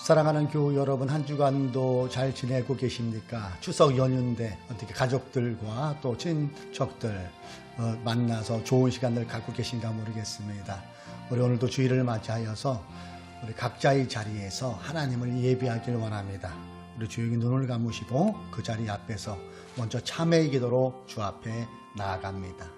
사랑하는 교우 여러분, 한 주간도 잘 지내고 계십니까? 추석 연휴인데 어떻게 가족들과 또 친척들 만나서 좋은 시간을 갖고 계신가 모르겠습니다. 우리 오늘도 주일을 맞이하여서 우리 각자의 자리에서 하나님을 예배하길 원합니다. 우리 조용히 눈을 감으시고 그 자리 앞에서 먼저 참회의 기도로 주 앞에 나아갑니다.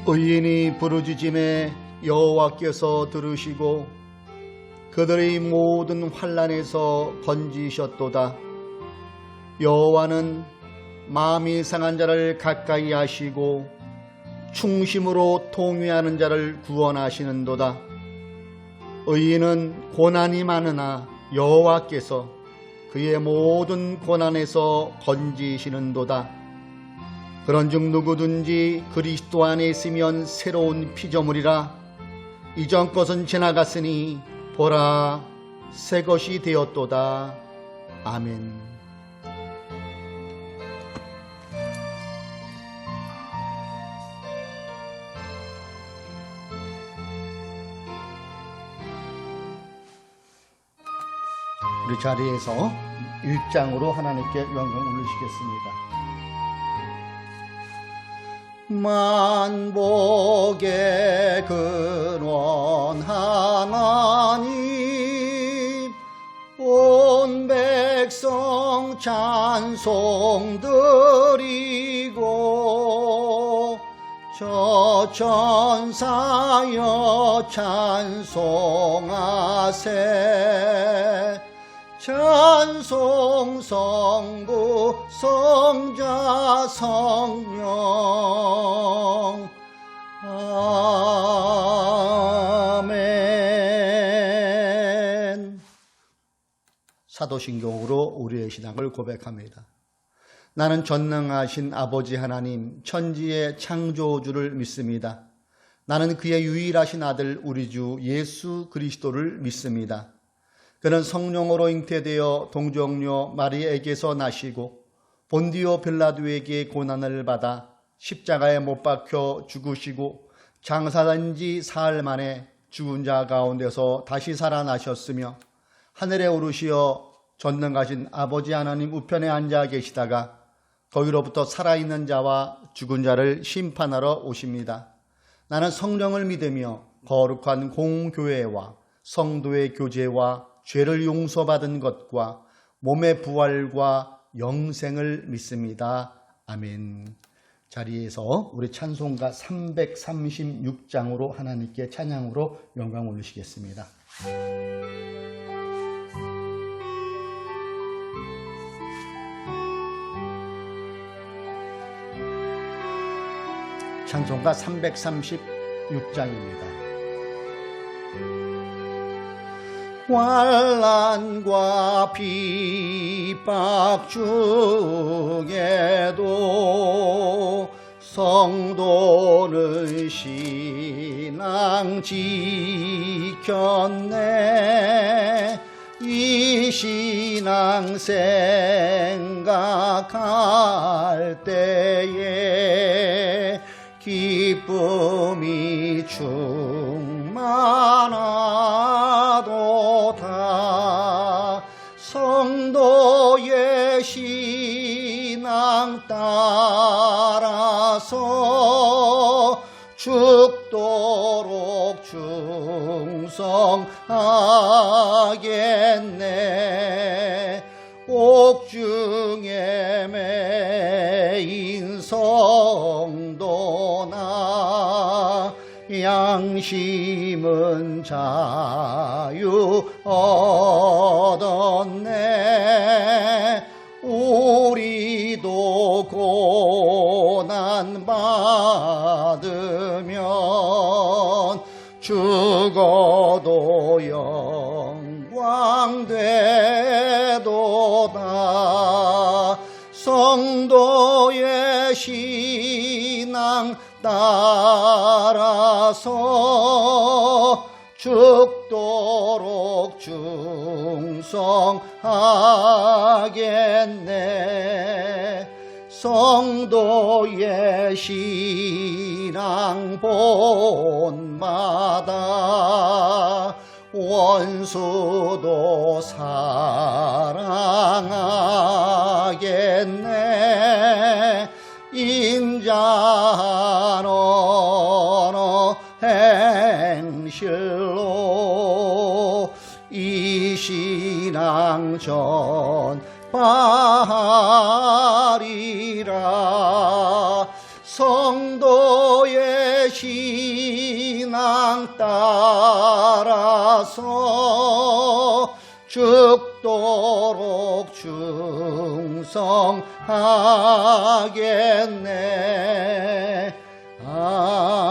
의인이 부르짖음에 여호와께서 들으시고 그들의 모든 환난에서 건지셨도다. 여호와는 마음이 상한 자를 가까이 하시고 충심으로 통회하는 자를 구원하시는도다. 의인은 고난이 많으나 여호와께서 그의 모든 고난에서 건지시는도다. 그런즉 누구든지 그리스도 안에 있으면 새로운 피조물이라. 이전 것은 지나갔으니 보라 새 것이 되었도다. 아멘. 우리 자리에서 1장으로 하나님께 영광 올리시겠습니다. 만복의 근원 하나님, 온 백성 찬송 드리고 저 천사여 찬송하세. 찬송 성부 성자 성령. 아멘. 사도신경으로 우리의 신앙을 고백합니다. 나는 전능하신 아버지 하나님 천지의 창조주를 믿습니다. 나는 그의 유일하신 아들 우리 주 예수 그리스도를 믿습니다. 그는 성령으로 잉태되어 동정녀 마리아에게서 나시고 본디오 빌라도에게 고난을 받아 십자가에 못 박혀 죽으시고 장사된 지 사흘 만에 죽은 자 가운데서 다시 살아나셨으며 하늘에 오르시어 전능하신 아버지 하나님 우편에 앉아 계시다가 거기로부터 살아있는 자와 죽은 자를 심판하러 오십니다. 나는 성령을 믿으며 거룩한 공교회와 성도의 교제와 죄를 용서받은 것과 몸의 부활과 영생을 믿습니다. 아멘. 자리에서 우리 찬송가 336장으로 하나님께 찬양으로 영광 올리시겠습니다. 찬송가 336장입니다. 환난과 핍박 중에도 성도는 신앙 지켰네. 이 신앙 생각할 때에 기쁨이 충만하도다. 성도의 신앙 따라서 죽도록 충성하겠네. 옥중에 매인 성도나 양 양심은 자유 얻었네. 우리도 고난 받으면 죽어도 영광 되도다. 성도의 신앙 따라서 죽도록 충성하겠네. 성도의 신앙 본마다 원수도 사랑하겠네. 인자노노 행실로 이 신앙 전파하리라. 성도의 신앙 따라서 죽도록 충성하겠네. 아멘.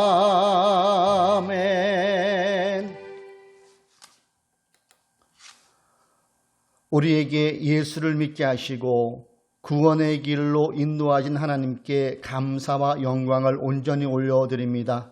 우리에게 예수를 믿게 하시고 구원의 길로 인도하신 하나님께 감사와 영광을 온전히 올려드립니다.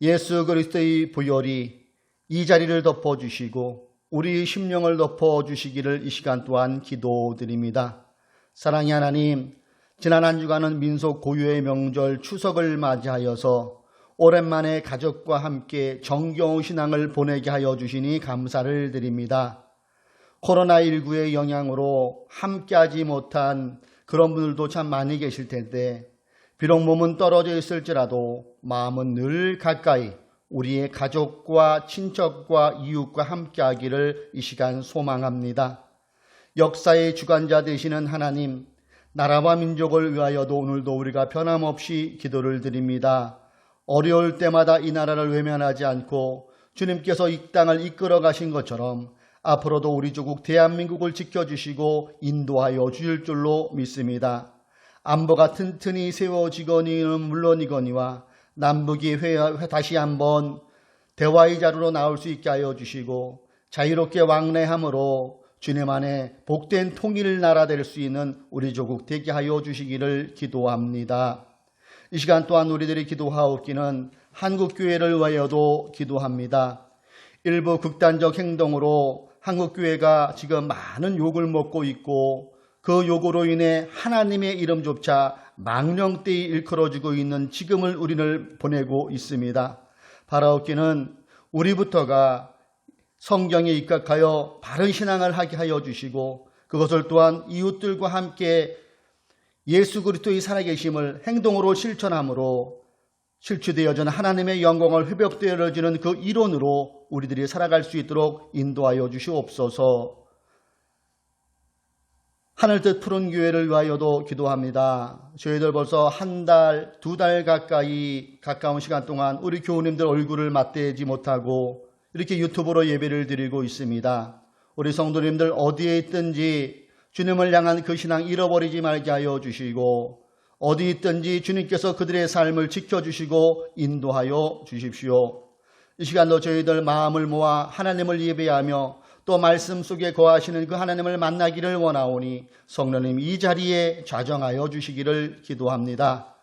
예수 그리스도의 보혈이 이 자리를 덮어주시고 우리 심령을 덮어주시기를 이 시간 또한 기도드립니다. 사랑의 하나님, 지난 한 주간은 민속 고유의 명절 추석을 맞이하여서 오랜만에 가족과 함께 정겨운 신앙을 보내게 하여 주시니 감사를 드립니다. 코로나19의 영향으로 함께하지 못한 그런 분들도 참 많이 계실 텐데, 비록 몸은 떨어져 있을지라도 마음은 늘 가까이 우리의 가족과 친척과 이웃과 함께하기를 이 시간 소망합니다. 역사의 주관자 되시는 하나님, 나라와 민족을 위하여도 오늘도 우리가 변함없이 기도를 드립니다. 어려울 때마다 이 나라를 외면하지 않고 주님께서 이 땅을 이끌어 가신 것처럼 앞으로도 우리 조국 대한민국을 지켜주시고 인도하여 주실 줄로 믿습니다. 안보가 튼튼히 세워지거니는 물론이거니와 남북이 다시 한번 대화의 자리로 나올 수 있게 하여 주시고 자유롭게 왕래함으로 주님 안에 복된 통일 나라 될 수 있는 우리 조국 되게 하여 주시기를 기도합니다. 이 시간 또한 우리들이 기도하옵기는 한국교회를 위하여도 기도합니다. 일부 극단적 행동으로 한국교회가 지금 많은 욕을 먹고 있고 그 욕으로 인해 하나님의 이름조차 망령되이 일컬어지고 있는 지금을 우리를 보내고 있습니다. 바라옵기는 우리부터가 성경에 입각하여 바른 신앙을 하게 하여 주시고 그것을 또한 이웃들과 함께 예수 그리스도의 살아계심을 행동으로 실천함으로 실추되어진 하나님의 영광을 회복되어지는 그 이론으로 우리들이 살아갈 수 있도록 인도하여 주시옵소서. 하늘뜻 푸른 교회를 위하여도 기도합니다. 저희들 벌써 한 달, 2달 가까운 시간 동안 우리 교우님들 얼굴을 맞대지 못하고 이렇게 유튜브로 예배를 드리고 있습니다. 우리 성도님들 어디에 있든지 주님을 향한 그 신앙 잃어버리지 말게 하여 주시고 어디 있든지 주님께서 그들의 삶을 지켜주시고 인도하여 주십시오. 이 시간도 저희들 마음을 모아 하나님을 예배하며 또 말씀 속에 거하시는 그 하나님을 만나기를 원하오니 성령님 이 자리에 좌정하여 주시기를 기도합니다.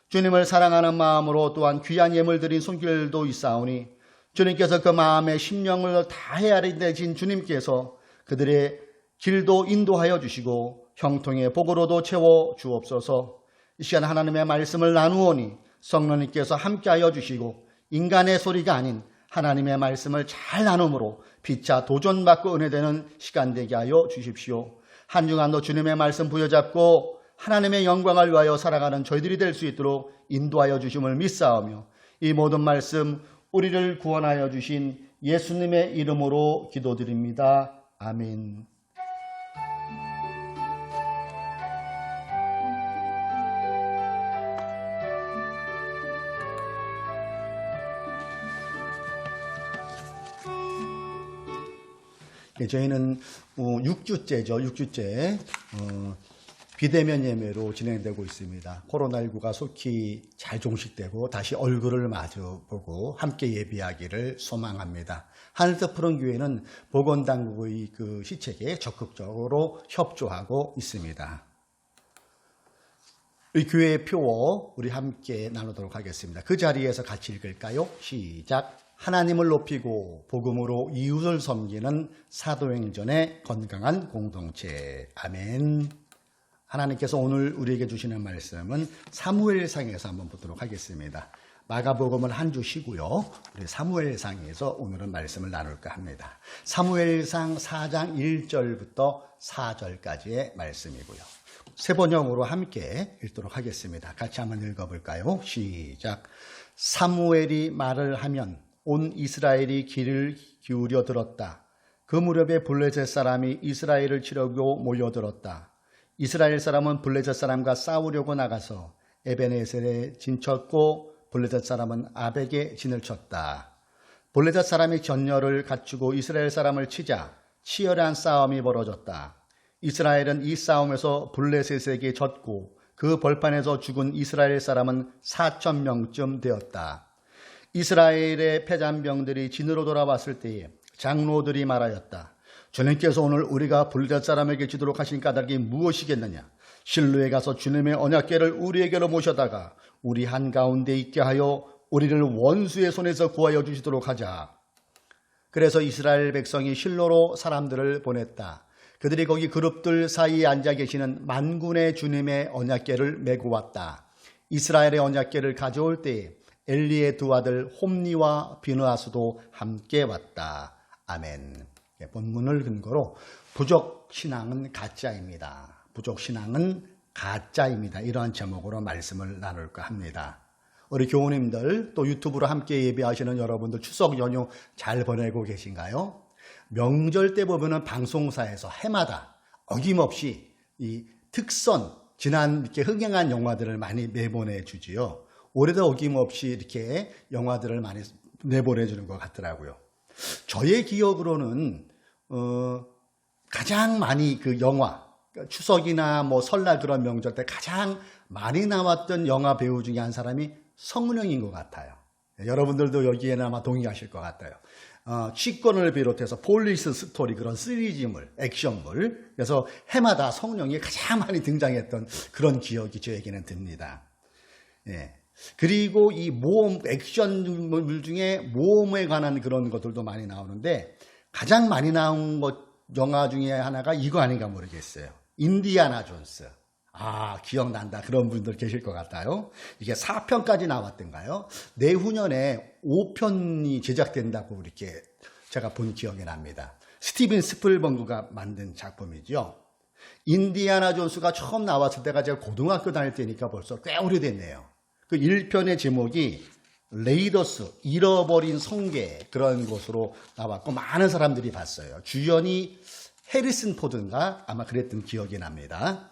주님을 사랑하는 마음으로 또한 귀한 예물 드린 손길도 있사오니 주님께서 그 마음의 심령을 다 헤아리신 주님께서 그들의 길도 인도하여 주시고 형통의 복으로도 채워 주옵소서. 이 시간 하나님의 말씀을 나누오니 성령님께서 함께하여 주시고 인간의 소리가 아닌 하나님의 말씀을 잘 나눔으로 피차 도전받고 은혜되는 시간 되게 하여 주십시오. 한 주간도 주님의 말씀 부여잡고 하나님의 영광을 위하여 살아가는 저희들이 될 수 있도록 인도하여 주심을 믿사오며 이 모든 말씀 우리를 구원하여 주신 예수님의 이름으로 기도드립니다. 아멘. 저희는 6주째죠. 6주째 비대면 예매로 진행되고 있습니다. 코로나19가 속히 잘 종식되고 다시 얼굴을 마주보고 함께 예배하기를 소망합니다. 하늘뜻 푸른교회는 보건당국의 그 시책에 적극적으로 협조하고 있습니다. 이 교회의 표어 우리 함께 나누도록 하겠습니다. 그 자리에서 같이 읽을까요? 시작. 하나님을 높이고 복음으로 이웃을 섬기는 사도행전의 건강한 공동체. 아멘. 하나님께서 오늘 우리에게 주시는 말씀은 사무엘상에서 한번 보도록 하겠습니다. 마가복음을 한 주 쉬고요. 우리 사무엘상에서 오늘은 말씀을 나눌까 합니다. 사무엘상 4장 1절부터 4절까지의 말씀이고요. 세 번역으로 함께 읽도록 하겠습니다. 같이 한번 읽어볼까요? 시작. 사무엘이 말을 하면 온 이스라엘이 귀를 기울여 들었다. 그 무렵에 블레셋 사람이 이스라엘을 치려고 모여들었다. 이스라엘 사람은 블레셋 사람과 싸우려고 나가서 에베네셀에 진쳤고 블레셋 사람은 아벡에 진을 쳤다. 블레셋 사람이 전열을 갖추고 이스라엘 사람을 치자 치열한 싸움이 벌어졌다. 이스라엘은 이 싸움에서 블레셋에게 졌고 그 벌판에서 죽은 이스라엘 사람은 4,000명쯤 되었다. 이스라엘의 패잔병들이 진으로 돌아왔을 때에 장로들이 말하였다. 주님께서 오늘 우리가 블레셋 사람에게 지도록 하신 까닭이 무엇이겠느냐? 실로에 가서 주님의 언약궤를 우리에게로 모셔다가 우리 한가운데 있게 하여 우리를 원수의 손에서 구하여 주시도록 하자. 그래서 이스라엘 백성이 실로로 사람들을 보냈다. 그들이 거기 그룹들 사이에 앉아 계시는 만군의 주님의 언약궤를 메고 왔다. 이스라엘의 언약궤를 가져올 때에 엘리의 두 아들 홈니와 비느하스도 함께 왔다. 아멘. 본문을 근거로 부족신앙은 가짜입니다. 부족신앙은 가짜입니다. 이러한 제목으로 말씀을 나눌까 합니다. 우리 교우님들 또 유튜브로 함께 예배하시는 여러분들 추석 연휴 잘 보내고 계신가요? 명절 때 보면은 방송사에서 해마다 어김없이 이 특선 지난 이렇게 흥행한 영화들을 많이 내보내 주지요. 올해도 어김없이 이렇게 영화들을 많이 내보내 주는 것 같더라고요. 저의 기억으로는 가장 많이 그 영화 추석이나 뭐 설날 그런 명절 때 가장 많이 나왔던 영화 배우 중에 한 사람이 성룡인 것 같아요. 여러분들도 여기에는 아마 동의하실 것 같아요. 취권을 비롯해서 폴리스 스토리 그런 시리즈물, 액션물 그래서 해마다 성룡이 가장 많이 등장했던 그런 기억이 저에게는 듭니다. 예. 그리고 이 모험 액션물 중에 모험에 관한 그런 것들도 많이 나오는데 가장 많이 나온 영화 중에 하나가 이거 아닌가 모르겠어요. 인디아나 존스. 기억난다. 그런 분들 계실 것 같아요. 이게 4편까지 나왔던가요? 내후년에 5편이 제작된다고 이렇게 제가 본 기억이 납니다. 스티븐 스필버그가 만든 작품이죠. 인디아나 존스가 처음 나왔을 때가 제가 고등학교 다닐 때니까 벌써 꽤 오래됐네요. 그 1편의 제목이 레이더스, 잃어버린 성계 그런 것으로 나왔고 많은 사람들이 봤어요. 주연이 해리슨 포드인가 아마 그랬던 기억이 납니다.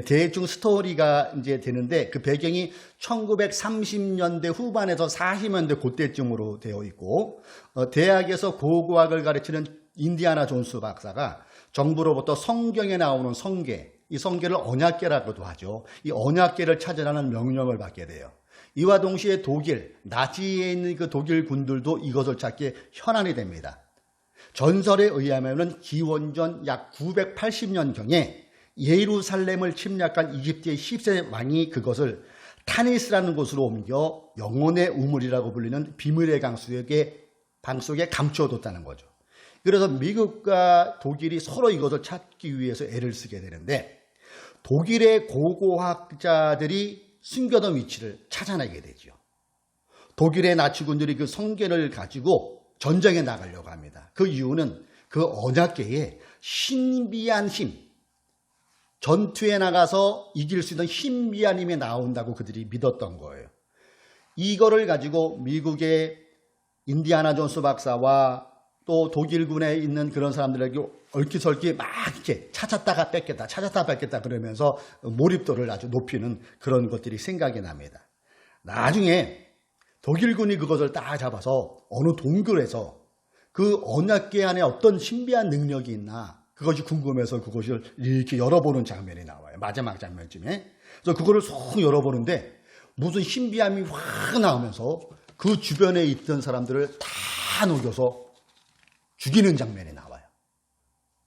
대충 스토리가 이제 되는데 그 배경이 1930년대 후반에서 40년대 그때쯤으로 되어 있고 대학에서 고고학을 가르치는 인디아나 존스 박사가 정부로부터 성경에 나오는 성계, 이 성계를 언약궤라고도 하죠. 이 언약궤를 찾으라는 명령을 받게 돼요. 이와 동시에 독일, 나치에 있는 그 독일 군들도 이것을 찾기에 현안이 됩니다. 전설에 의하면 기원전 약 980년경에 예루살렘을 침략한 이집트의 10세 왕이 그것을 타니스라는 곳으로 옮겨 영혼의 우물이라고 불리는 비밀의 방 속에 감춰뒀다는 거죠. 그래서 미국과 독일이 서로 이것을 찾기 위해서 애를 쓰게 되는데 독일의 고고학자들이 숨겨둔 위치를 찾아내게 되죠. 독일의 나치군들이 그 성계를 가지고 전쟁에 나가려고 합니다. 그 이유는 그 언약궤에 신비한 힘, 전투에 나가서 이길 수 있는 신비한 힘이 나온다고 그들이 믿었던 거예요. 이거를 가지고 미국의 인디아나 존스 박사와 또 독일군에 있는 그런 사람들에게 얼기설기 막 이렇게 찾았다가 뺏겠다, 찾았다가 뺏겠다 그러면서 몰입도를 아주 높이는 그런 것들이 생각이 납니다. 나중에 독일군이 그것을 딱 잡아서 어느 동굴에서 그 언약궤 안에 어떤 신비한 능력이 있나 그것이 궁금해서 그것을 이렇게 열어보는 장면이 나와요. 마지막 장면쯤에. 그래서 그거를 쏙 열어보는데 무슨 신비함이 확 나오면서 그 주변에 있던 사람들을 다 녹여서 죽이는 장면이 나와요.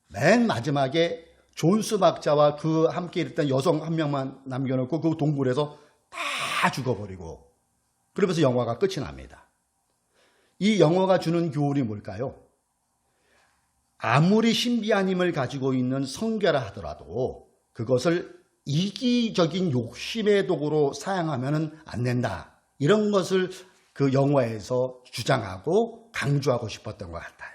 맨 마지막에 존스 박사와 그 함께 있던 여성 한 명만 남겨놓고 그 동굴에서 다 죽어버리고 그러면서 영화가 끝이 납니다. 이 영화가 주는 교훈이 뭘까요? 아무리 신비한 힘을 가지고 있는 성계라 하더라도 그것을 이기적인 욕심의 도구로 사용하면 안 된다. 이런 것을 그 영화에서 주장하고 강조하고 싶었던 것 같아요.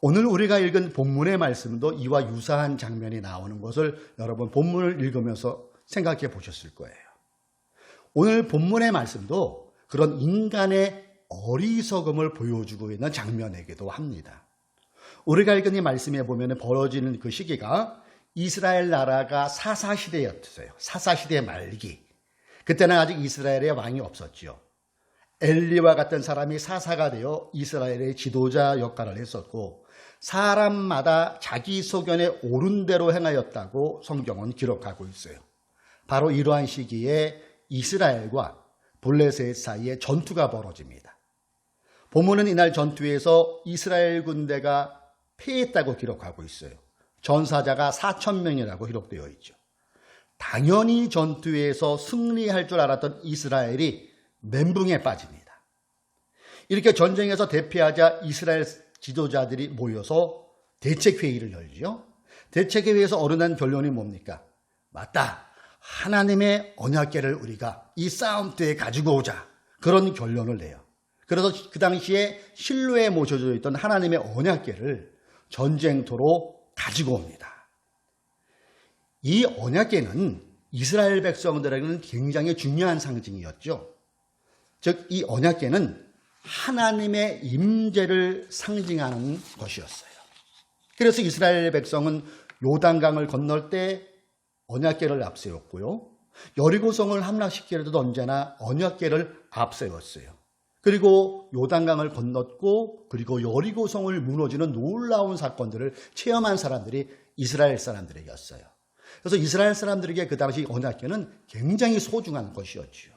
오늘 우리가 읽은 본문의 말씀도 이와 유사한 장면이 나오는 것을 여러분 본문을 읽으면서 생각해 보셨을 거예요. 오늘 본문의 말씀도 그런 인간의 어리석음을 보여주고 있는 장면이기도 합니다. 우리가 읽은 이 말씀에 보면 벌어지는 그 시기가 이스라엘 나라가 사사시대였어요. 사사시대 말기. 그때는 아직 이스라엘의 왕이 없었죠. 엘리와 같은 사람이 사사가 되어 이스라엘의 지도자 역할을 했었고 사람마다 자기 소견에 옳은 대로 행하였다고 성경은 기록하고 있어요. 바로 이러한 시기에 이스라엘과 블레셋 사이에 전투가 벌어집니다. 본문은 이날 전투에서 이스라엘 군대가 패했다고 기록하고 있어요. 전사자가 4,000명이라고 기록되어 있죠. 당연히 전투에서 승리할 줄 알았던 이스라엘이 멘붕에 빠집니다. 이렇게 전쟁에서 대피하자 이스라엘 지도자들이 모여서 대책회의를 열죠. 대책회의에서 어른한 결론이 뭡니까? 맞다. 하나님의 언약궤를 우리가 이 싸움터에 가지고 오자. 그런 결론을 내요. 그래서 그 당시에 실로에 모셔져 있던 하나님의 언약궤를 전쟁터로 가지고 옵니다. 이 언약궤는 이스라엘 백성들에게는 굉장히 중요한 상징이었죠. 즉, 이 언약궤는 하나님의 임재를 상징하는 것이었어요. 그래서 이스라엘 백성은 요단강을 건널 때 언약궤를 앞세웠고요. 여리고성을 함락시킬 때도 언제나 언약궤를 앞세웠어요. 그리고 요단강을 건넜고 그리고 여리고성을 무너지는 놀라운 사건들을 체험한 사람들이 이스라엘 사람들이었어요. 그래서 이스라엘 사람들에게 그 당시 언약궤는 굉장히 소중한 것이었죠.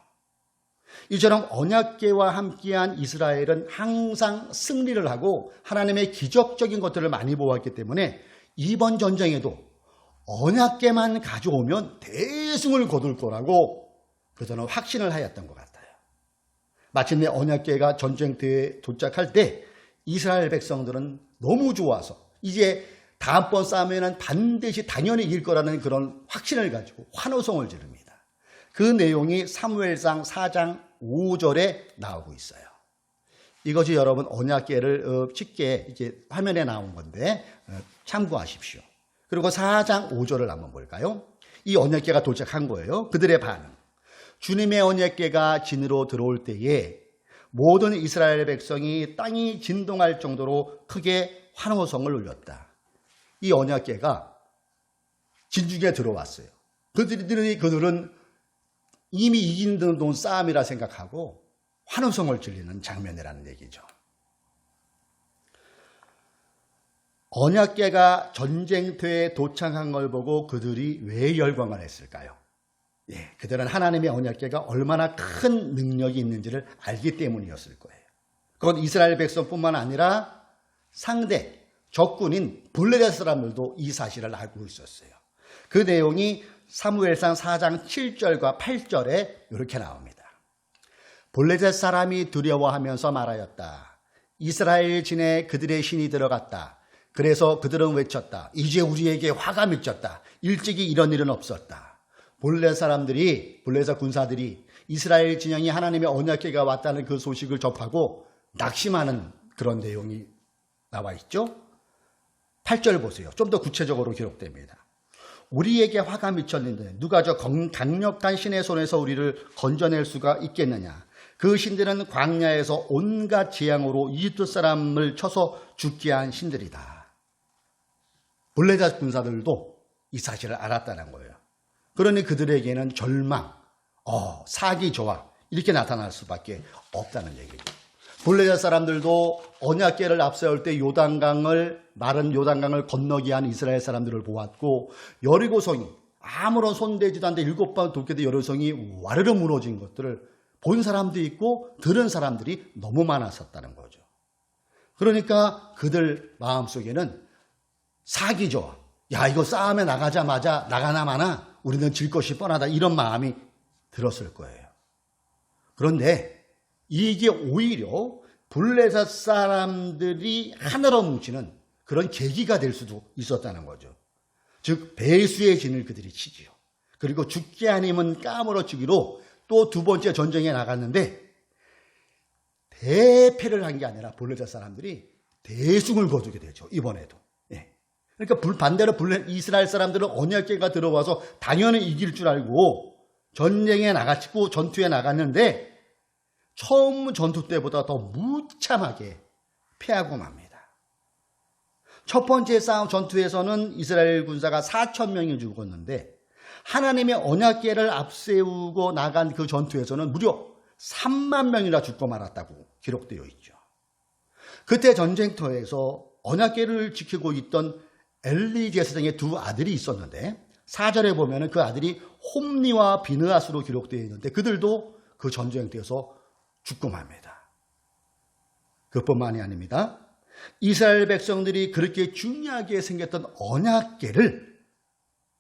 이처럼 언약궤와 함께한 이스라엘은 항상 승리를 하고 하나님의 기적적인 것들을 많이 보았기 때문에 이번 전쟁에도 언약궤만 가져오면 대승을 거둘 거라고 그들은 확신을 하였던 것 같아요. 마침내 언약궤가 전쟁터에 도착할 때 이스라엘 백성들은 너무 좋아서 이제 다음번 싸움에는 반드시 당연히 이길 거라는 그런 확신을 가지고 환호성을 지릅니다. 그 내용이 사무엘상 4장 5절에 나오고 있어요. 이것이 여러분 언약궤를 쉽게 이렇게 화면에 나온 건데 참고하십시오. 그리고 4장 5절을 한번 볼까요? 이 언약궤가 도착한 거예요. 그들의 반응. 주님의 언약궤가 진으로 들어올 때에 모든 이스라엘 백성이 땅이 진동할 정도로 크게 환호성을 울렸다. 이 언약궤가 진중에 들어왔어요. 그들은 이미 이긴 듯한 싸움이라 생각하고 환호성을 질리는 장면이라는 얘기죠. 언약궤가 전쟁터에 도착한 걸 보고 그들이 왜 열광을 했을까요? 그들은 하나님의 언약궤가 얼마나 큰 능력이 있는지를 알기 때문이었을 거예요. 그건 이스라엘 백성뿐만 아니라 상대 적군인 블레셋 사람들도 이 사실을 알고 있었어요. 그 내용이 사무엘상 4장 7절과 8절에 이렇게 나옵니다. 블레셋 사람이 두려워하면서 말하였다. 이스라엘 진에 그들의 신이 들어갔다. 그래서 그들은 외쳤다. 이제 우리에게 화가 미쳤다. 일찍이 이런 일은 없었다. 블레셋 군사들이 이스라엘 진영이 하나님의 언약궤가 왔다는 그 소식을 접하고 낙심하는 그런 내용이 나와 있죠. 8절 보세요. 좀 더 구체적으로 기록됩니다. 우리에게 화가 미쳤는데 누가 저 강력한 신의 손에서 우리를 건져낼 수가 있겠느냐. 그 신들은 광야에서 온갖 재앙으로 이집트 사람을 쳐서 죽게 한 신들이다. 블레셋 군사들도 이 사실을 알았다는 거예요. 그러니 그들에게는 절망, 사기 저하 이렇게 나타날 수밖에 없다는 얘기죠. 블레셋 사람들도 언약궤를 앞세울 때 마른 요단강을 건너게 한 이스라엘 사람들을 보았고, 여리고성이 아무런 손대지도 않는데 7번 돕게도 여리고성이 와르르 무너진 것들을 본 사람도 있고 들은 사람들이 너무 많았었다는 거죠. 그러니까 그들 마음속에는 사기죠. 야, 이거 싸움에 나가자마자 나가나 마나 우리는 질 것이 뻔하다, 이런 마음이 들었을 거예요. 그런데 이게 오히려 블레셋 사람들이 하나로 뭉치는 그런 계기가 될 수도 있었다는 거죠. 즉 배수의 진을 그들이 치지요. 그리고 죽게 아니면 까무러치기로 또 두 번째 전쟁에 나갔는데 대패를 한 게 아니라 블레셋 사람들이 대승을 거두게 되죠. 이번에도. 그러니까 반대로 이스라엘 사람들은 언약궤가 들어와서 당연히 이길 줄 알고 전쟁에 나갔고 전투에 나갔는데 처음 전투 때보다 더 무참하게 패하고 맙니다. 첫 번째 전투에서는 이스라엘 군사가 4,000명이 죽었는데 하나님의 언약궤를 앞세우고 나간 그 전투에서는 무려 3만 명이나 죽고 말았다고 기록되어 있죠. 그때 전쟁터에서 언약궤를 지키고 있던 엘리 제사장의 두 아들이 있었는데 4절에 보면 그 아들이 홈니와 비느하스로 기록되어 있는데 그들도 그 전쟁터에서 죽고 맙니다. 그뿐만이 아닙니다. 이스라엘 백성들이 그렇게 중요하게 생겼던 언약궤를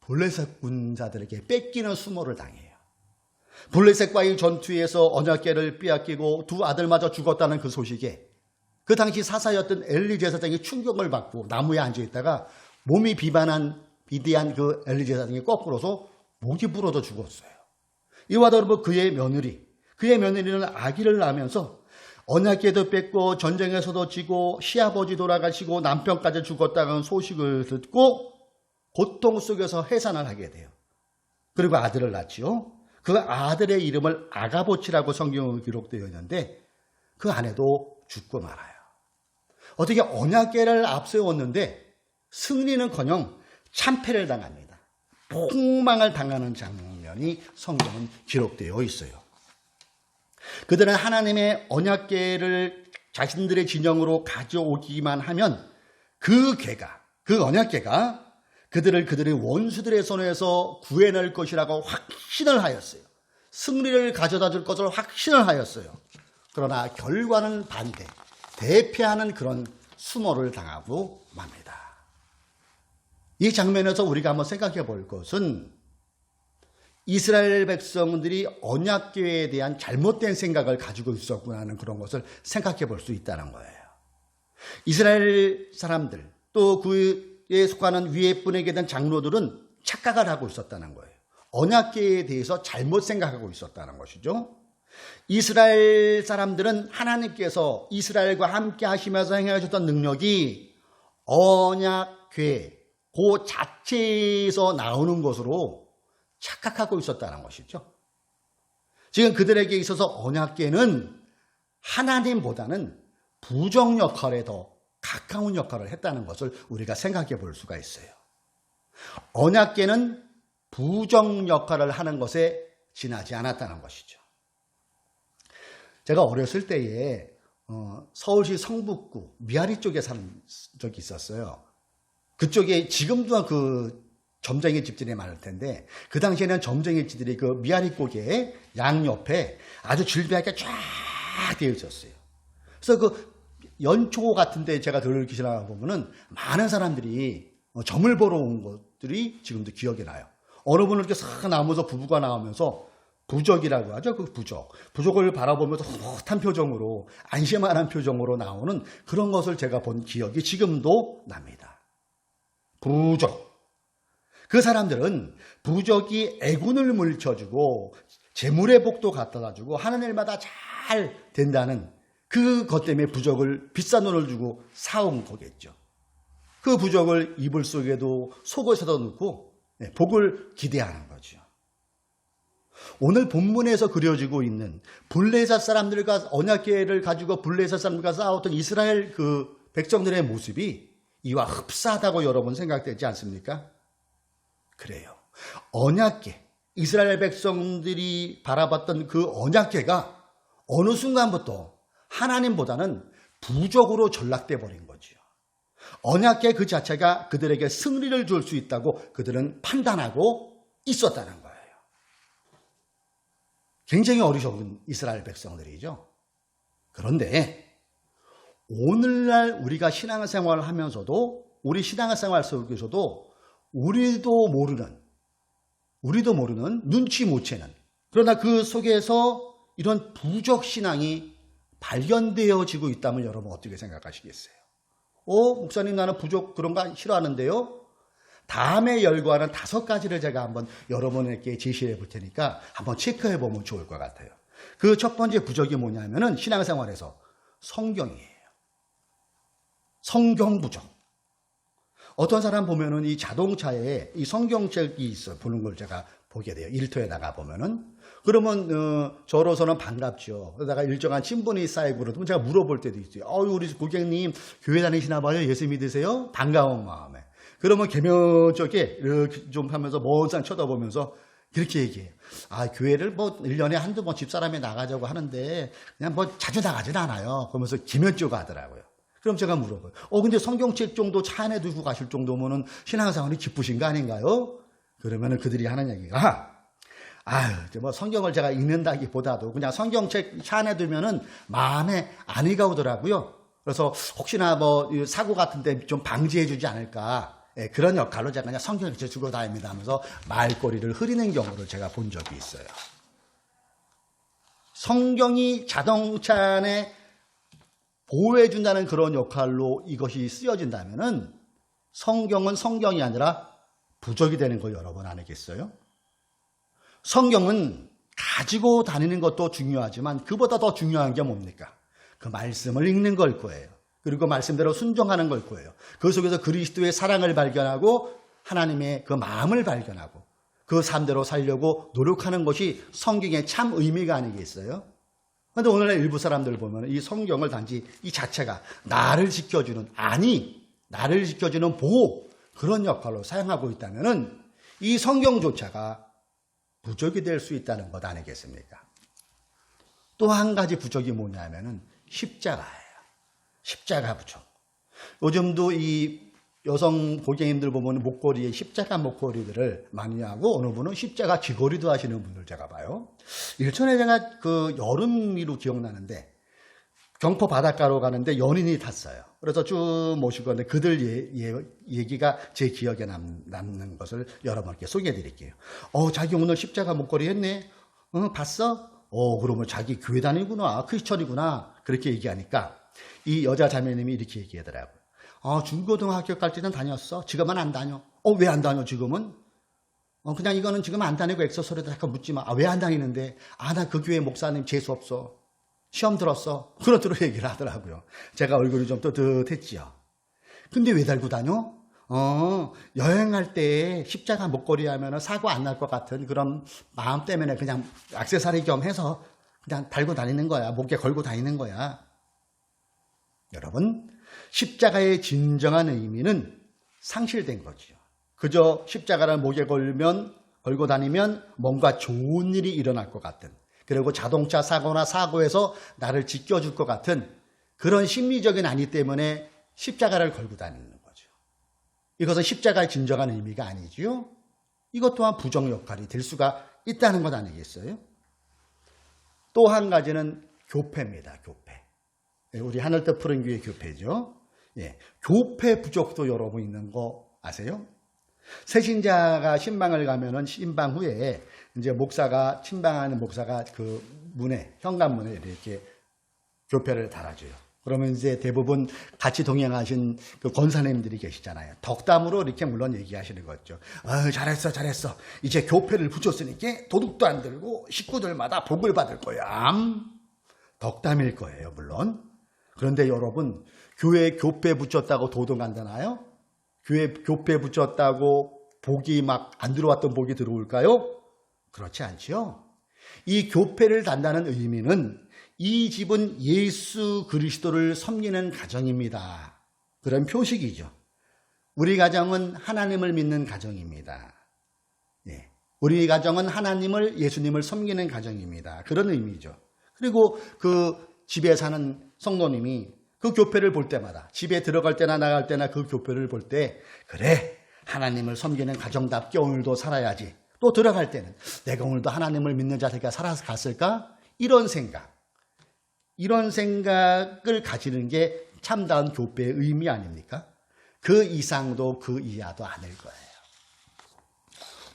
블레셋 군사들에게 뺏기는 수모를 당해요. 블레셋과의 전투에서 언약궤를 빼앗기고 두 아들마저 죽었다는 그 소식에 그 당시 사사였던 엘리 제사장이 충격을 받고 나무에 앉아있다가 몸이 비대한 그 엘리 제사장이 거꾸로서 목이 부러져 죽었어요. 이와 더불어 그의 며느리는 아기를 낳으면서 언약궤도 뺏고 전쟁에서도 지고 시아버지 돌아가시고 남편까지 죽었다는 소식을 듣고 고통 속에서 해산을 하게 돼요. 그리고 아들을 낳지요. 그 아들의 이름을 아가보치라고 성경에 기록되어 있는데 그 아내도 죽고 말아요. 어떻게 언약궤를 앞세웠는데 승리는커녕 참패를 당합니다. 폭망을 당하는 장면이 성경은 기록되어 있어요. 그들은 하나님의 언약궤를 자신들의 진영으로 가져오기만 하면 그 언약궤가 그들의 원수들의 손에서 구해낼 것이라고 확신을 하였어요. 승리를 가져다 줄 것을 확신을 하였어요. 그러나 결과는 반대, 대패하는 그런 수모를 당하고 맙니다. 이 장면에서 우리가 한번 생각해 볼 것은 이스라엘 백성들이 언약궤에 대한 잘못된 생각을 가지고 있었구나 하는 그런 것을 생각해 볼 수 있다는 거예요. 이스라엘 사람들 또 그에 속하는 위에 분에게 된 장로들은 착각을 하고 있었다는 거예요. 언약궤에 대해서 잘못 생각하고 있었다는 것이죠. 이스라엘 사람들은 하나님께서 이스라엘과 함께 하시면서 행하셨던 능력이 언약궤 그 자체에서 나오는 것으로 착각하고 있었다는 것이죠. 지금 그들에게 있어서 언약궤는 하나님보다는 부정 역할에 더 가까운 역할을 했다는 것을 우리가 생각해 볼 수가 있어요. 언약궤는 부정 역할을 하는 것에 지나지 않았다는 것이죠. 제가 어렸을 때에 서울시 성북구 미아리 쪽에 산 적이 있었어요. 그쪽에 지금도 그 점쟁이 집들이 많을 텐데 그 당시에는 점쟁이 집들이 그 미아리 고개 양옆에 아주 질비하게 쫙 되어 있었어요. 그래서 그 연초 같은 데 제가 들기 지나가 보면은 많은 사람들이 점을 보러 온 것들이 지금도 기억이 나요. 어느 분은 이렇게 싹 나오면서 부부가 나오면서 부적이라고 하죠. 그 부적을 바라보면서 헛한 표정으로 안심한 표정으로 나오는 그런 것을 제가 본 기억이 지금도 납니다. 부적. 그 사람들은 부적이 애군을 물쳐주고 재물의 복도 갖다주고 하는 일마다 잘 된다는 그것 때문에 부적을 비싼 돈을 주고 사온 거겠죠. 그 부적을 이불 속에도 속옷에도 넣고 복을 기대하는 거죠. 오늘 본문에서 그려지고 있는 블레셋 사람들과 언약궤를 가지고 블레셋 사람들과 싸웠던 이스라엘 그 백성들의 모습이 이와 흡사하다고 여러분 생각되지 않습니까? 그래요. 언약궤, 이스라엘 백성들이 바라봤던 그 언약궤가 어느 순간부터 하나님보다는 부적으로 전락돼 버린 거지요. 언약궤 그 자체가 그들에게 승리를 줄 수 있다고 그들은 판단하고 있었다는 거예요. 굉장히 어리석은 이스라엘 백성들이죠. 그런데 오늘날 우리가 신앙생활을 하면서도 우리 신앙생활 속에서도 우리도 모르는 눈치 못 채는, 그러나 그 속에서 이런 부적 신앙이 발견되어지고 있다면 여러분 어떻게 생각하시겠어요? 목사님 나는 부적 그런 거 싫어하는데요. 다음에 열거하는 5가지를 제가 한번 여러분에게 제시해 볼 테니까 한번 체크해 보면 좋을 것 같아요. 그 첫 번째 부적이 뭐냐면은 신앙생활에서 성경이에요. 성경 부적. 어떤 사람 보면은 이 자동차에 이 성경책이 있어 보는 걸 제가 보게 돼요. 일터에 나가 보면은. 그러면 저로서는 반갑죠. 그러다가 일정한 친분이 쌓이고 그러면 제가 물어볼 때도 있어요. 우리 고객님 교회 다니시나 봐요? 예수 믿으세요? 반가운 마음에. 그러면 개면적에 이렇게 좀 하면서 먼 산 쳐다보면서 이렇게 얘기해요. 교회를 뭐 1년에 한두 번 집사람이 나가자고 하는데 그냥 뭐 자주 나가진 않아요. 그러면서 기면적 하더라고요. 그럼 제가 물어봐요. 근데 성경책 정도 차 안에 두고 가실 정도면은 신앙생활이 기쁘신 거 아닌가요? 그러면은 그들이 하는 얘기가 뭐 성경을 제가 읽는다기보다도 그냥 성경책 차 안에 두면은 마음에 안위가 오더라고요. 그래서 혹시나 뭐 사고 같은데 좀 방지해 주지 않을까. 그런 역할로 제가 그냥 성경을 들고 다닙니다 하면서 말꼬리를 흐리는 경우를 제가 본 적이 있어요. 성경이 자동차 안에 보호해준다는 그런 역할로 이것이 쓰여진다면은 성경은 성경이 아니라 부적이 되는 거 여러분 아니겠어요? 성경은 가지고 다니는 것도 중요하지만 그보다 더 중요한 게 뭡니까? 그 말씀을 읽는 걸 거예요. 그리고 말씀대로 순종하는 걸 거예요. 그 속에서 그리스도의 사랑을 발견하고 하나님의 그 마음을 발견하고 그 삶대로 살려고 노력하는 것이 성경의 참 의미가 아니겠어요? 그런데 오늘날 일부 사람들 보면 이 성경을 단지 이 자체가 나를 지켜주는 보호 그런 역할로 사용하고 있다면 이 성경조차가 부적이 될 수 있다는 것 아니겠습니까? 또 한 가지 부적이 뭐냐면은 십자가예요. 십자가 부적. 요즘도 이 여성 고객님들 보면 목걸이에 십자가 목걸이들을 많이 하고 어느 분은 십자가 귀걸이도 하시는 분들 제가 봐요. 일전에 제가 그 여름이로 기억나는데 경포 바닷가로 가는데 연인이 탔어요. 그래서 쭉 모시고 갔는데 그들 얘기가 제 기억에 남는 것을 여러분께 소개해 드릴게요. 자기 오늘 십자가 목걸이 했네. 봤어? 그러면 자기 교회 다니구나. 크리스천이구나. 그렇게 얘기하니까 이 여자 자매님이 이렇게 얘기하더라고요. 중고등학교까지 는 다녔어. 지금은 안 다녀. 왜 안 다녀 지금은? 그냥 이거는 지금 안 다니고 엑소소리도 잠깐 묻지 마. 왜 안 다니는데? 나 그 교회 목사님 재수 없어. 시험 들었어. 그렇도록 얘기를 하더라고요. 제가 얼굴이 좀 뜨뜻했지요. 근데 왜 달고 다녀? 여행할 때 십자가 목걸이 하면 사고 안 날 것 같은 그런 마음 때문에 그냥 액세서리 겸 해서 그냥 달고 다니는 거야. 목에 걸고 다니는 거야. 여러분, 십자가의 진정한 의미는 상실된 거지요. 그저 십자가를 목에 걸고 다니면 뭔가 좋은 일이 일어날 것 같은, 그리고 자동차 사고나 사고에서 나를 지켜줄 것 같은 그런 심리적인 안위 때문에 십자가를 걸고 다니는 거죠. 이것은 십자가의 진정한 의미가 아니지요. 이것 또한 부정 역할이 될 수가 있다는 것 아니겠어요? 또 한 가지는 교패입니다. 교패. 우리 하늘뜻 푸른 교회 교패죠. 교패 부족도 여러분 있는 거 아세요? 새신자가 신방을 가면은 신방 후에 이제 신방하는 목사가 그 문에, 현관문에 이렇게 교패를 달아줘요. 그러면 이제 대부분 같이 동행하신 그 권사님들이 계시잖아요. 덕담으로 이렇게 물론 얘기하시는 거죠. 잘했어. 이제 교패를 붙였으니까 도둑도 안 들고 식구들마다 복을 받을 거야. 덕담일 거예요, 물론. 그런데 여러분, 교회에 교패 붙였다고 도둑 안 되나요? 교회 교패 붙였다고 복이 막 안 들어왔던 복이 들어올까요? 그렇지 않지요. 이 교패를 단다는 의미는 이 집은 예수 그리스도를 섬기는 가정입니다. 그런 표식이죠. 우리 가정은 하나님을 믿는 가정입니다. 우리 가정은 예수님을 섬기는 가정입니다. 그런 의미죠. 그리고 그 집에 사는 성도님이 그 교회를 볼 때마다 집에 들어갈 때나 나갈 때나 그 교회를 볼 때 그래 하나님을 섬기는 가정답게 오늘도 살아야지. 또 들어갈 때는 내가 오늘도 하나님을 믿는 자세가 살아서 갔을까? 이런 생각을 가지는 게 참다운 교회의 의미 아닙니까? 그 이상도 그 이하도 아닐 거예요.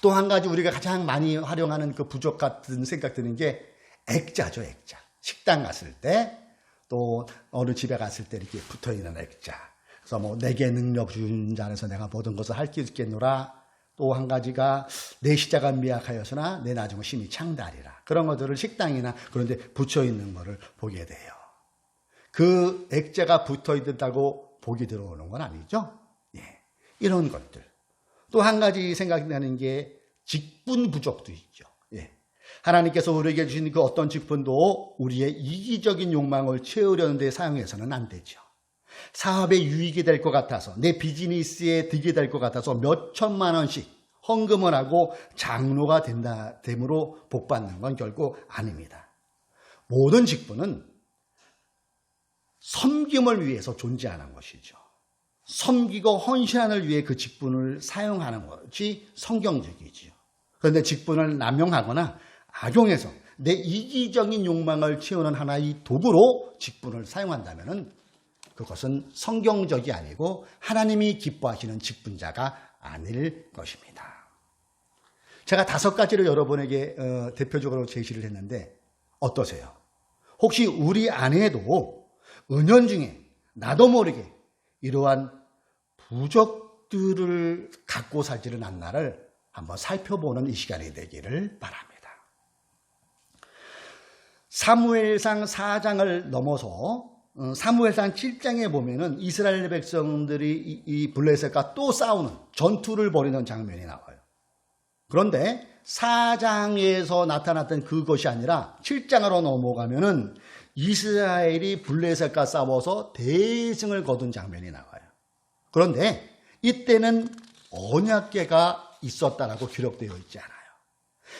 또 한 가지 우리가 가장 많이 활용하는 그 부족 같은 생각 드는 게 액자죠, 액자. 식당 갔을 때, 또 어느 집에 갔을 때 이렇게 붙어있는 액자. 그래서 뭐 내게 능력 주는 자 안에서 내가 모든 것을 할 수 있겠노라. 또 한 가지가 내 시자가 미약하여서나 내 나중은 심히 창달이라. 그런 것들을 식당이나 그런 데 붙여있는 것을 보게 돼요. 그 액자가 붙어있다고 복이 들어오는 건 아니죠. 예, 이런 것들. 또 한 가지 생각나는 게 직분 부족도 있죠. 예. 하나님께서 우리에게 주신 그 어떤 직분도 우리의 이기적인 욕망을 채우려는 데 사용해서는 안 되죠. 사업에 유익이 될 것 같아서 내 비즈니스에 득이 될 것 같아서 몇 천만 원씩 헌금을 하고 장로가 됨으로 복받는 건 결코 아닙니다. 모든 직분은 섬김을 위해서 존재하는 것이죠. 섬기고 헌신하는 위해 그 직분을 사용하는 것이 성경적이지요. 그런데 직분을 남용하거나 악용해서 내 이기적인 욕망을 채우는 하나의 도구로 직분을 사용한다면 그것은 성경적이 아니고 하나님이 기뻐하시는 직분자가 아닐 것입니다. 제가 5가지를 여러분에게 대표적으로 제시를 했는데 어떠세요? 혹시 우리 안에도 은연중에 나도 모르게 이러한 부족들을 갖고 살지는 않나를 한번 살펴보는 이 시간이 되기를 바랍니다. 사무엘상 4장을 넘어서 사무엘상 7장에 보면은 이스라엘 백성들이 이 블레셋과 또 싸우는 전투를 벌이는 장면이 나와요. 그런데 4장에서 나타났던 그것이 아니라 7장으로 넘어가면은 이스라엘이 블레셋과 싸워서 대승을 거둔 장면이 나와요. 그런데 이때는 언약궤가 있었다라고 기록되어 있지 않아요.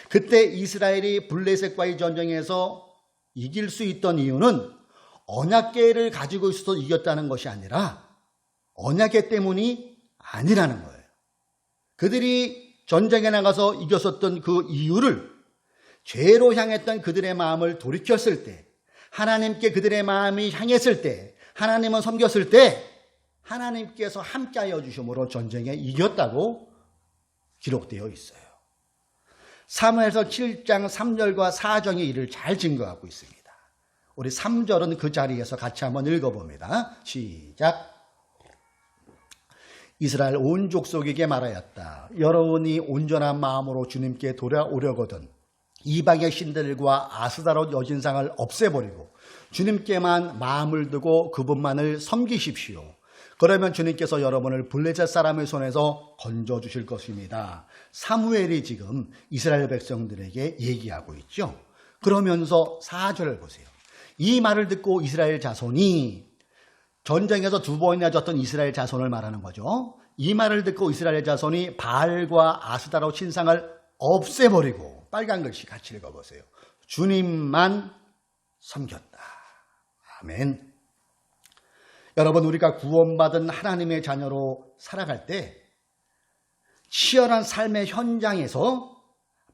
그때 이스라엘이 블레셋과의 전쟁에서 이길 수 있던 이유는 언약궤를 가지고 있어서 이겼다는 것이 아니라 언약궤 때문이 아니라는 거예요. 그들이 전쟁에 나가서 이겼었던 그 이유를 죄로 향했던 그들의 마음을 돌이켰을 때, 하나님께 그들의 마음이 향했을 때, 하나님을 섬겼을 때 하나님께서 함께하여 주심으로 전쟁에 이겼다고 기록되어 있어요. 사무엘서 7장 3절과 4절이 이를 잘 증거하고 있습니다. 우리 3절은 그 자리에서 같이 한번 읽어봅니다. 시작. 이스라엘 온 족속에게 말하였다. 여러분이 온전한 마음으로 주님께 돌아오려거든 이방의 신들과 아스다롯 여진상을 없애버리고 주님께만 마음을 두고 그분만을 섬기십시오. 그러면 주님께서 여러분을 블레셋 사람의 손에서 건져주실 것입니다. 사무엘이 지금 이스라엘 백성들에게 얘기하고 있죠. 그러면서 4절을 보세요. 이 말을 듣고 이스라엘 자손이 전쟁에서 2번이나 졌던 이스라엘 자손을 말하는 거죠. 이 말을 듣고 이스라엘 자손이 바알과 아스다롯 신상을 없애버리고 빨간 글씨 같이 읽어보세요. 주님만 섬겼다. 아멘. 여러분, 우리가 구원받은 하나님의 자녀로 살아갈 때 치열한 삶의 현장에서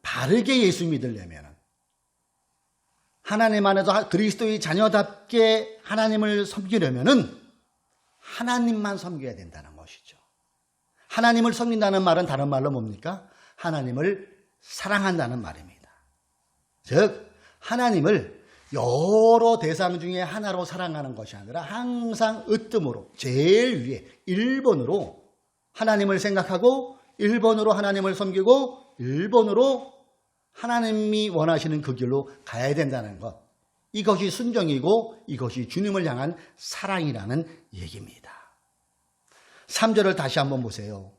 바르게 예수 믿으려면 하나님 안에서 그리스도의 자녀답게 하나님을 섬기려면 하나님만 섬겨야 된다는 것이죠. 하나님을 섬긴다는 말은 다른 말로 뭡니까? 하나님을 사랑한다는 말입니다. 즉 하나님을 여러 대상 중에 하나로 사랑하는 것이 아니라 항상 으뜸으로 제일 위에 1번으로 하나님을 생각하고 1번으로 하나님을 섬기고 1번으로 하나님이 원하시는 그 길로 가야 된다는 것. 이것이 순종이고 이것이 주님을 향한 사랑이라는 얘기입니다. 3절을 다시 한번 보세요.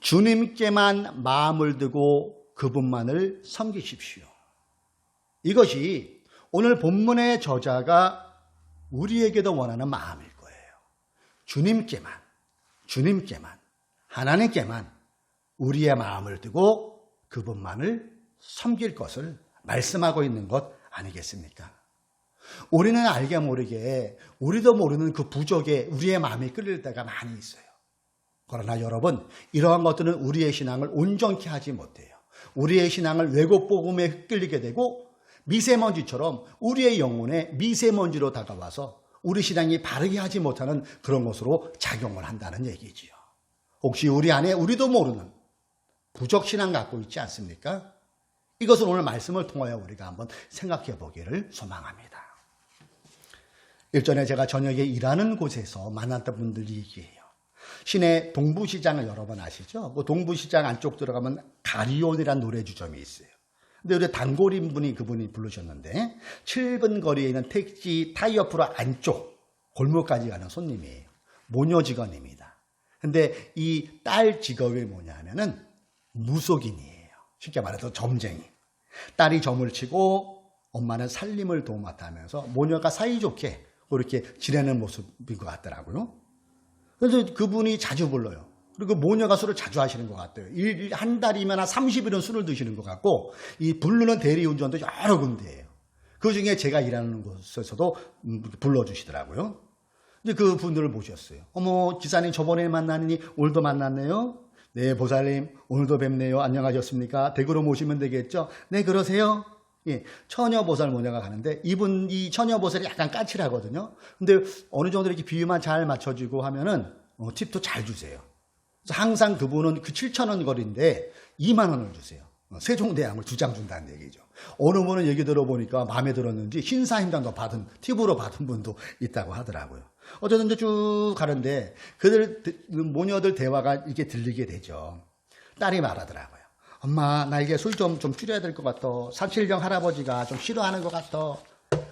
주님께만 마음을 두고 그분만을 섬기십시오. 이것이 오늘 본문의 저자가 우리에게도 원하는 마음일 거예요. 주님께만, 하나님께만 우리의 마음을 두고 그분만을 섬길 것을 말씀하고 있는 것 아니겠습니까? 우리는 알게 모르게 우리도 모르는 그 부족에 우리의 마음이 끌릴 때가 많이 있어요. 그러나 여러분, 이러한 것들은 우리의 신앙을 온전케 하지 못해요. 우리의 신앙을 왜곡 복음에 휘끌리게 되고 미세먼지처럼 우리의 영혼에 미세먼지로 다가와서 우리 신앙이 바르게 하지 못하는 그런 것으로 작용을 한다는 얘기지요. 혹시 우리 안에 우리도 모르는 부족 신앙 갖고 있지 않습니까? 이것을 오늘 말씀을 통하여 우리가 한번 생각해 보기를 소망합니다. 일전에 제가 저녁에 일하는 곳에서 만났던 분들이 얘기해요. 시내 동부시장을 여러 번 아시죠? 그 동부시장 안쪽 들어가면 가리온이라는 노래 주점이 있어요. 근데 우리 단골인 분이 그분이 부르셨는데 7분 거리에 있는 택시 타이어프로 안쪽 골목까지 가는 손님이에요. 모녀 직원입니다. 근데 이 딸 직업이 뭐냐면은 무속인이에요. 쉽게 말해서 점쟁이. 딸이 점을 치고 엄마는 살림을 도맡아하면서 모녀가 사이좋게 그렇게 지내는 모습인 것 같더라고요. 그래서 그분이 자주 불러요. 그리고 모녀가 술을 자주 하시는 것 같아요. 한 달이면 한 30일은 술을 드시는 것 같고 이 부르는 대리운전도 여러 군데예요. 그중에 제가 일하는 곳에서도 불러주시더라고요. 근데 그 분들을 모셨어요. 어머, 기사님 저번에 만나니 오늘도 만났네요. 네, 보살님 오늘도 뵙네요. 안녕하셨습니까? 댁으로 모시면 되겠죠? 네, 그러세요. 예, 처녀보살 모녀가 가는데 이 처녀보살이 약간 까칠하거든요. 근데 어느 정도 이렇게 비유만 잘 맞춰주고 하면은 팁도 잘 주세요. 그래서 항상 그분은 그 7,000원 거리인데 2만 원을 주세요. 세종대왕을 2장 준다는 얘기죠. 어느 분은 얘기 들어보니까 마음에 들었는지 신사임당도 팁으로 받은 분도 있다고 하더라고요. 어쨌든 이제 쭉 가는데 모녀들 대화가 이렇게 들리게 되죠. 딸이 말하더라고요. 엄마, 나 이게 술 좀 줄여야 될 것 같아. 산신령 할아버지가 좀 싫어하는 것 같아.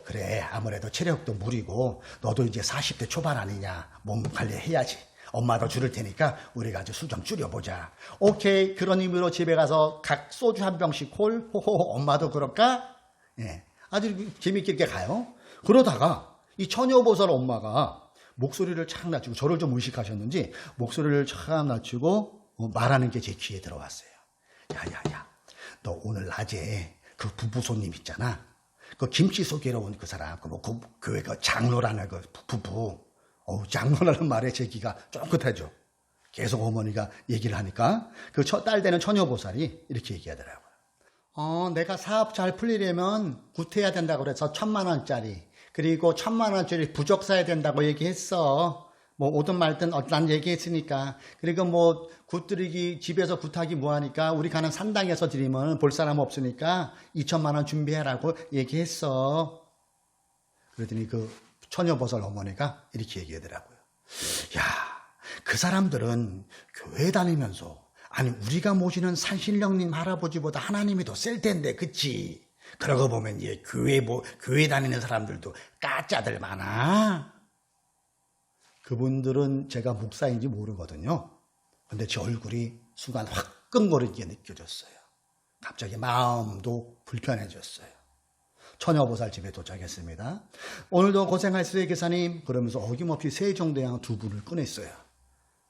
그래, 아무래도 체력도 무리고 너도 이제 40대 초반 아니냐. 몸 관리해야지. 엄마도 줄일 테니까 우리가 아주 술 좀 줄여보자. 오케이, 그런 의미로 집에 가서 각 소주 한 병씩 콜. 호호, 엄마도 그럴까? 예, 아주 재밌게 이렇게 가요. 그러다가 이 처녀보살 엄마가 목소리를 착 낮추고 저를 좀 의식하셨는지 목소리를 착 낮추고 말하는 게 제 귀에 들어왔어요. 야야야, 너 오늘 낮에 그 부부 손님 있잖아. 그 김치 소개로 온 그 사람, 그 교회 그 장로라는 그 부부. 장로라는 말에 제 귀가 쫑긋하죠. 계속 어머니가 얘기를 하니까 그 딸 되는 처녀보살이 이렇게 얘기하더라고요. 내가 사업 잘 풀리려면 굿해야 된다고 그래서 1,000만 원짜리 그리고 1,000만 원짜리 부적 사야 된다고 얘기했어. 뭐 오든 말든 난 얘기했으니까. 그리고 뭐 굿들이기 집에서 굿하기 뭐하니까 우리 가는 산당에서 드리면 볼 사람 없으니까 2,000만 원 준비해라고 얘기했어. 그랬더니 그 처녀보살 어머니가 이렇게 얘기하더라고요. 야, 그 사람들은 교회 다니면서 아니 우리가 모시는 산신령님 할아버지보다 하나님이 더 셀 텐데 그치? 그러고 보면 교회 다니는 사람들도 까짜들 많아. 그분들은 제가 목사인지 모르거든요. 근데 제 얼굴이 순간 화끈거리게 느껴졌어요. 갑자기 마음도 불편해졌어요. 처녀보살 집에 도착했습니다. 오늘도 고생하셨어요, 기사님. 그러면서 어김없이 세종대왕 2분을 꺼냈어요.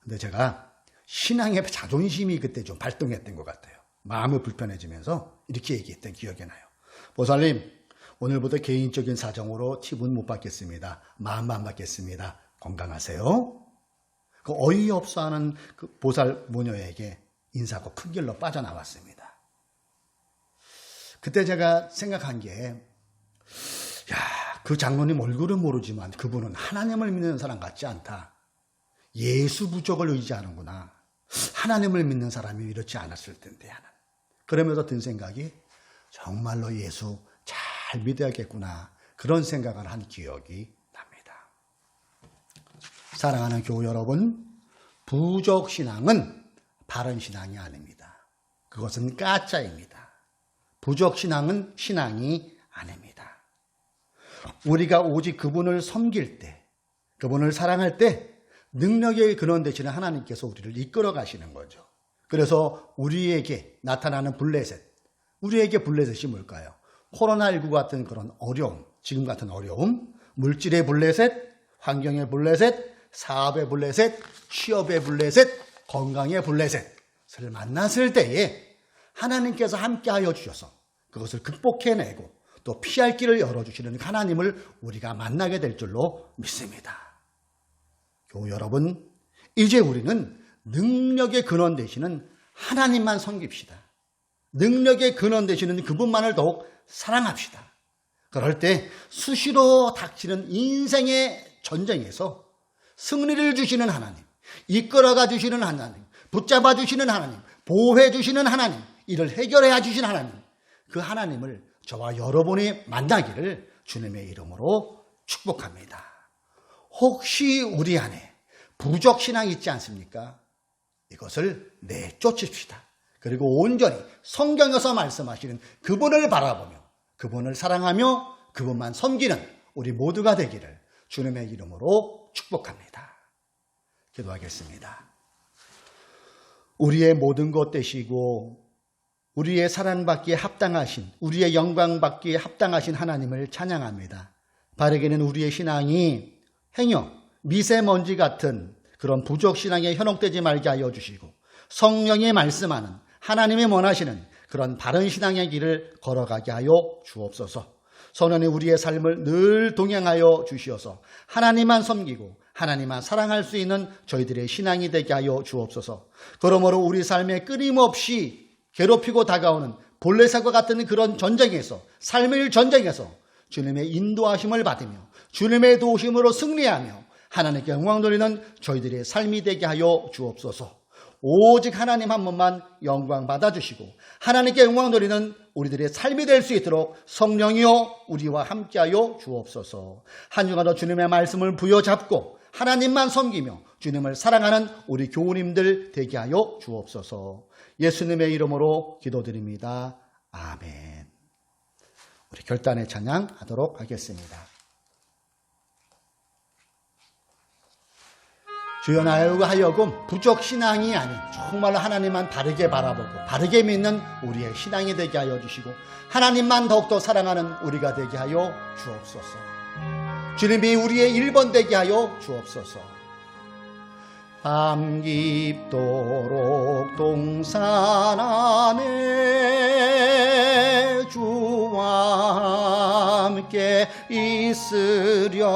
근데 제가 신앙의 자존심이 그때 좀 발동했던 것 같아요. 마음이 불편해지면서 이렇게 얘기했던 기억이 나요. 보살님, 오늘부터 개인적인 사정으로 팁은 못 받겠습니다. 마음만 받겠습니다. 건강하세요. 그 어이없어하는 그 보살 모녀에게 인사하고 큰 길로 빠져나왔습니다. 그때 제가 생각한 게 그 장로님 얼굴은 모르지만 그분은 하나님을 믿는 사람 같지 않다. 예수 부족을 의지하는구나. 하나님을 믿는 사람이 이렇지 않았을 텐데 하는. 그러면서 든 생각이 정말로 예수 잘 믿어야겠구나. 그런 생각을 한 기억이 납니다. 사랑하는 교우 여러분, 부족 신앙은 바른 신앙이 아닙니다. 그것은 가짜입니다. 부족 신앙은 신앙이 아닙니다. 우리가 오직 그분을 섬길 때, 그분을 사랑할 때 능력의 근원 되시는 하나님께서 우리를 이끌어 가시는 거죠. 그래서 우리에게 나타나는 블레셋, 우리에게 블레셋이 뭘까요? 코로나19 같은 그런 어려움, 지금 같은 어려움, 물질의 블레셋, 환경의 블레셋, 사업의 블레셋, 취업의 블레셋, 건강의 블레셋을 만났을 때에 하나님께서 함께하여 주셔서 그것을 극복해내고 또 피할 길을 열어주시는 하나님을 우리가 만나게 될 줄로 믿습니다. 교우 여러분, 이제 우리는 능력의 근원 되시는 하나님만 섬깁시다. 능력의 근원 되시는 그분만을 더욱 사랑합시다. 그럴 때 수시로 닥치는 인생의 전쟁에서 승리를 주시는 하나님, 이끌어가 주시는 하나님, 붙잡아 주시는 하나님, 보호해 주시는 하나님, 이를 해결해 주신 하나님, 그 하나님을 저와 여러분이 만나기를 주님의 이름으로 축복합니다. 혹시 우리 안에 부족신앙이 있지 않습니까? 이것을 내쫓읍시다. 그리고 온전히 성경에서 말씀하시는 그분을 바라보며 그분을 사랑하며 그분만 섬기는 우리 모두가 되기를 주님의 이름으로 축복합니다. 기도하겠습니다. 우리의 모든 것 되시고 우리의 사랑받기에 합당하신, 우리의 영광받기에 합당하신 하나님을 찬양합니다. 바르게는 우리의 신앙이 행여 미세먼지 같은 그런 부족신앙에 현혹되지 말게 하여 주시고 성령이 말씀하는 하나님이 원하시는 그런 바른 신앙의 길을 걸어가게 하여 주옵소서. 선언의 우리의 삶을 늘 동행하여 주시어서 하나님만 섬기고 하나님만 사랑할 수 있는 저희들의 신앙이 되게 하여 주옵소서. 그러므로 우리 삶에 끊임없이 괴롭히고 다가오는 볼레사과 같은 그런 전쟁에서, 삶의 전쟁에서 주님의 인도하심을 받으며 주님의 도우심으로 승리하며 하나님께 영광 돌리는 저희들의 삶이 되게 하여 주옵소서. 오직 하나님 한 분만 영광 받아주시고 하나님께 영광 돌리는 우리들의 삶이 될 수 있도록 성령이여 우리와 함께하여 주옵소서. 한 주간도 주님의 말씀을 부여잡고 하나님만 섬기며 주님을 사랑하는 우리 교우님들 되게 하여 주옵소서. 예수님의 이름으로 기도드립니다. 아멘. 우리 결단의 찬양 하도록 하겠습니다. 주여 나로 하여금 부족신앙이 아닌 정말로 하나님만 바르게 바라보고 바르게 믿는 우리의 신앙이 되게 하여 주시고 하나님만 더욱더 사랑하는 우리가 되게 하여 주옵소서. 주님이 우리의 1번 되게 하여 주옵소서. 밤 깊도록 동산 안에 주와 함께 있으려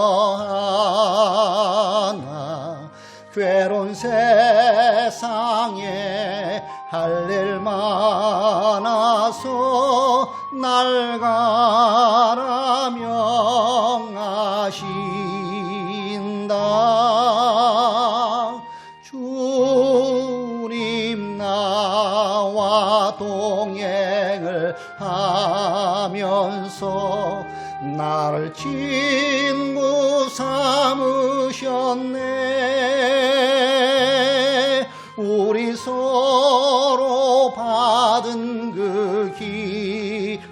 하나 괴로운 세상에 할 일 많아서 날 가라 명하신다. 주님 나와 동행을 하면서 나를 친구 삼으셨네. 우리 서로 받은 그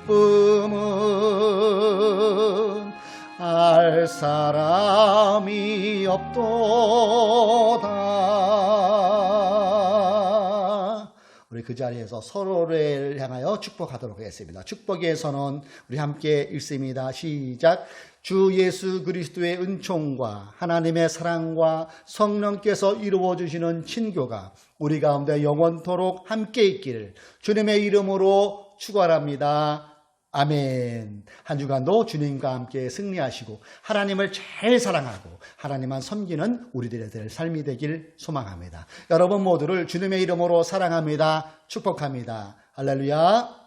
기쁨은 알 사람이 없도다. 우리 그 자리에서 서로를 향하여 축복하도록 하겠습니다. 축복의 선언 우리 함께 읽습니다. 시작. 주 예수 그리스도의 은총과 하나님의 사랑과 성령께서 이루어주시는 친교가 우리 가운데 영원토록 함께 있기를 주님의 이름으로 축원합니다. 아멘. 한 주간도 주님과 함께 승리하시고 하나님을 잘 사랑하고 하나님만 섬기는 우리들의 될 삶이 되길 소망합니다. 여러분 모두를 주님의 이름으로 사랑합니다. 축복합니다. 할렐루야.